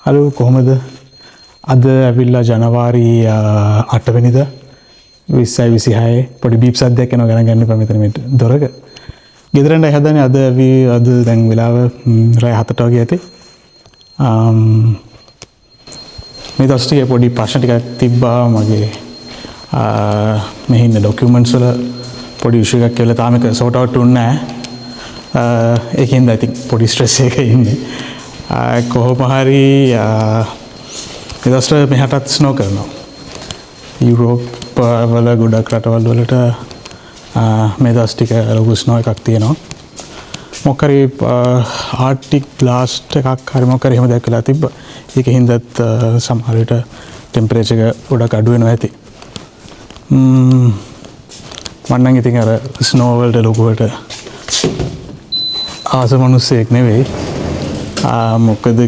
Hello කොහොමද? අද ඇවිල්ලා ජනවාරි 8 වෙනිදා 2026 පොඩි බීප් සද්දයක් එනවා ගණන් ගන්න එපා මෙතන මේ දොරක. ගෙදරට හදන්නේ අද දැන් වෙලාව රාය 7ට වගේ ඇති. මේ දවස් ටිකේ පොඩි ප්‍රශ්න ටිකක් තිබ්බා මගේ මෙහි ඉන්න ඩොකියුමන්ට්ස් වල පොඩි ඉෂුව එකක් කියලා තාම ඒක සෝට් අවුට් වුණේ නැහැ. ඒකෙන්ද I think පොඩි ස්ට්‍රෙස් එකක ඉන්නේ. කොහොම හරි දවස්ට මෙහාටත් ස්නෝ කරනවා. යුරෝප් වල ගොඩක් රටවල් වලට මේ දවස් ටික ලොකු ස්නෝ එකක් තියෙනවා. මොකක් හරි ආර්ටික් බ්ලාස්ට් එකක් හරි මොකක් හරි එහෙම දෙයක් වෙලා තිබ්බා. ඒකෙන් හින්දාත් සමහර විට ටෙම්පරේචර් එක ගොඩක් අඩු වෙනවා ඇති. මම නම් ඉතින් අර ස්නෝ වලට ලොකුවට ආස මිනිස්සෙක් නෙවෙයි. මොකද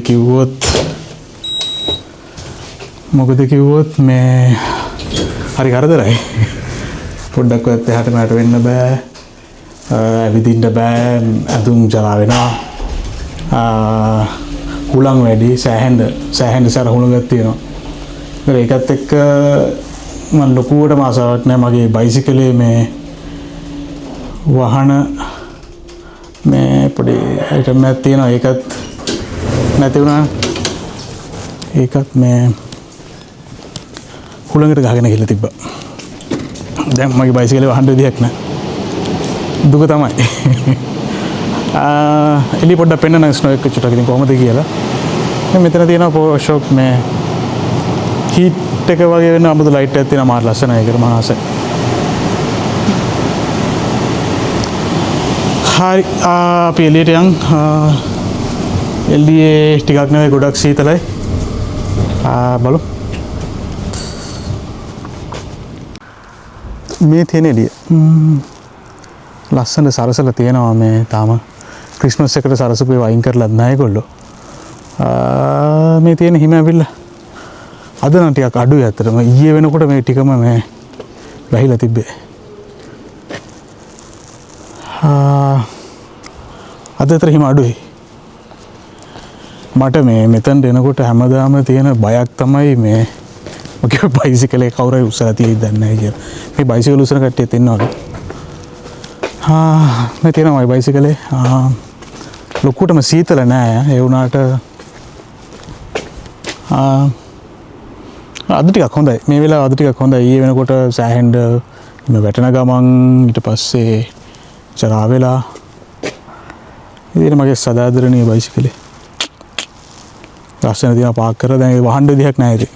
කිව්වොත් මේ හරි කරදරයි. පොඩ්ඩක්වත් එහාට මෙහාට වෙන්න බෑ. ඇවිදින්න බෑ. ඇඳුම් ජරා වෙනවා. හුළං වැඩි සෑහෙන සැර හුළඟක් තියෙනවා. ඒකත් එක්ක මම ලොකුවට ආසාවක් නැහැ මගේ බයිසිකලේ මේ වහන මේ පොඩි අයිටම් එකක් තියෙනවා. ඒකත් නැති වුණා. ඒකත් මේ හුළඟට ගහගෙන ගිහලා තිබ්බා. දැන් මගේ බයිසිකලේ වහන්න විදියක් නැහැ. දුක තමයි. එලි පොඩ්ඩක් පෙන්නන ස්නෝ එක චුට්ටක් ඉතින් කොහමද කියලා. මෙතන තියෙනවා පෝර් ෂොප් මේ හීට් එක වගේ වෙන අමුතු ලයිට් එකක් තියෙනවා මාර ලස්සනයි. ඒකට මම ආසයි. හරි අපි එළියට යන්. එළියේ ටිකක් නෙවෙයි ගොඩක් සීතලයි. බලමු. මේ තියෙන එළිය ලස්සන සරසලා තියෙනවා. මේ තාම ක්‍රිස්මස් එකට සරසපු ඒවා අයින් කරලත් නැහැ ඒගොල්ලෝ. මේ තියෙන හිම ඇවිල්ලා අද නම් ටිකක් අඩුයි අතරම. ඊයේ වෙනකොට මේ ටිකම මේ වැහිලා තිබ්බේ. අද අතර හිම අඩුයි. මට මේ මෙතනට එනකොට හැමදාම තියෙන බයක් තමයි මේ මගේ බයිසිකලේ කවුරු උස්සලා තියෙයිද දන්නේ නැහැ කියලා. මේ බයිසිකල් උස්සන කට්ටියත් ඉන්නවලු. මේ තියෙනවා මේ බයිසිකලේ. ලොකුටම සීතල නෑ. ඒ වුණාට අද ටිකක් හොඳයි. මේ වෙලාව අද ටිකක් හොඳයි. ඊයේ වෙනකොට සෑහෙන්න මේ වැටෙන ගමන් ඊට පස්සේ ජරා වෙලා ඉතින් මගේ සදාදරණීය බයිසිකලේ ලස්සන දිනා පාක් කරලා දැන් වහන්න විදිහක් නැහැ ඉතින්.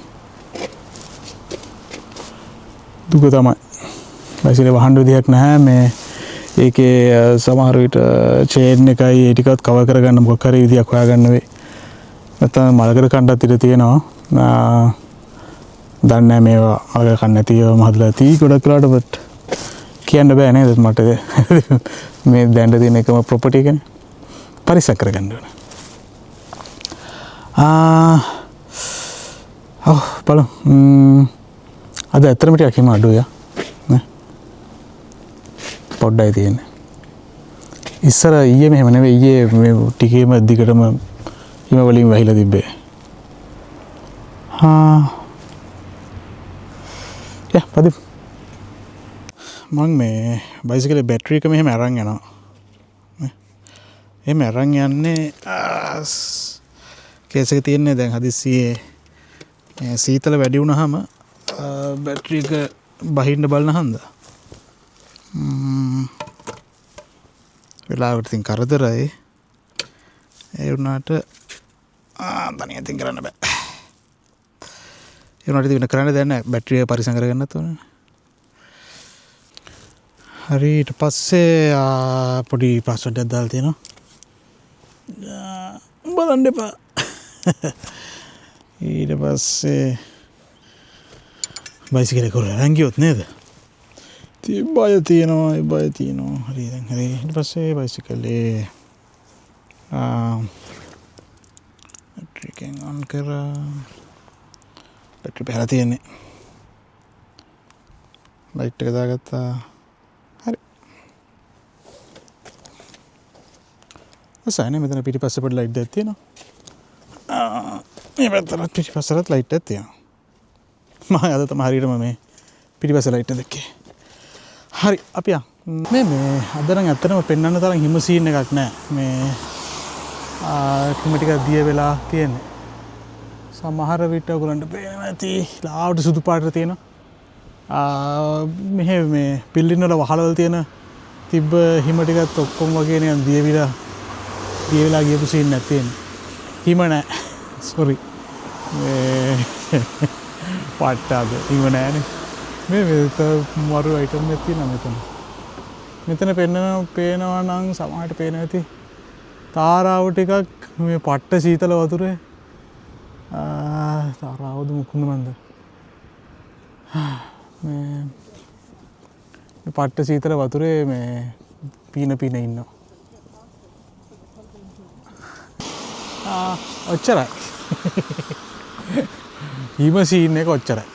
දුක තමයි. බයිසිකලේ වහන්න විදිහක් නැහැ. මේ ඒකේ සමහර විට චේන් එකයි ඒ ටිකත් කවර් කරගන්න මොකක් හරි විදියක් හොයාගන්න වෙයි. නැත්නම් මලකඩ කණ්ඩත් ඉත තියෙනවා. දන්නේ නැහැ මේවා මලකඩ කන්න නැතිවම හදලා තියෙයි ගොඩක් වෙලාවට බට් කියන්න බෑ නේද මට. මේ දැන් තියෙන එකම ප්‍රොපර්ටි එකනේ. පරිස්සම් කරගන්න ඕන. බලමු. අද ඇත්තටම ටිකක් හිම අඩුයි. පොඩ්ඩයි තියෙන්නේ. ඉස්සර ඊයේ මෙහෙම නෙවෙයි. ඊයේ මේ ටිකේම දිගටම හිම වලින් වැහිලා තිබ්බේ. පදි මං මේ බයිසිකලේ බැටරි එක මෙහෙම අරන් යනවා. එහෙම අරන් යන්නේ කේස් එක තියෙන්නේ දැන් හදිස්සියේ සීතල වැඩි වුණාම බැටරි එක බහින්න බලන හන්දා. වෙලාවට ඉතින් කරදරයි. ඒ වුණාට තනියෙන් කරන්න බෑ. ඒ වුණාට ඉතින් කරන්න දෙයක් නැහැ. බැටරිය පරිසම් කරගන්නත් ඕනේ. හරි ඊට පස්සේ පොඩි පාස්වර්ඩ් එකක් දාලා තියෙනවා. බලන්න එපා. ඊට පස්සේ බයිසිකලේ කරලා අරන් ගියොත් නේද? බය තියෙනවා. හරි දැන් හරි. ඊට පස්සේ බයිසිකලේ බැටරි එකෙන් ඔන් කරා. බැටරි පහලා තියෙන්නේ. ලයිට් එක දාගත්තා. හරි. ඔසානේ මෙතන පිටිපස්සේ පොඩි ලයිට් එකක් තියෙනවා. මේ පැත්තට පිටිපස්සට ලයිට් එකක් තියෙනවා. මම අද තමයි හරියටම මේ පිටිපස්ස ලයිට් එක දැක්කේ. හරි අපි යන්. මේ අද නම් ඇත්තටම පෙන්වන්න තරම් හිම සීන් එකක් නැහැ. මේ හිම ටික දිය වෙලා තියෙන්නේ. සමහර විට ඔයගලන්ට පේනවා ඇති ලාවට සුදු පාටට තියෙනවා. මෙහෙ මේ බිල්ඩින් වල වහලවල තියෙන තිබ්බ හිම ටිකත් ඔක්කොම වගේ නිකන් දිය වෙලා ගියපු සීන් එකක් තියෙනවා. හිම නැහැ. සෝරි. මේ පාට්ටාද හිම නැහැනේ. මේ මරු අයිටම් එකක් තියෙනවා මෙතන. මෙතන පේනවා නම් සමහරට පේනවා ඇති තාරාව ටිකක් මේ පට්ට සීතල වතුරේ තාරාවද මුකුණ මන්ද මේ පට්ට සීතල වතුරේ මේ පීන ඉන්නවා. ඔච්චරයි. හිම සීන් එක ඔච්චරයි.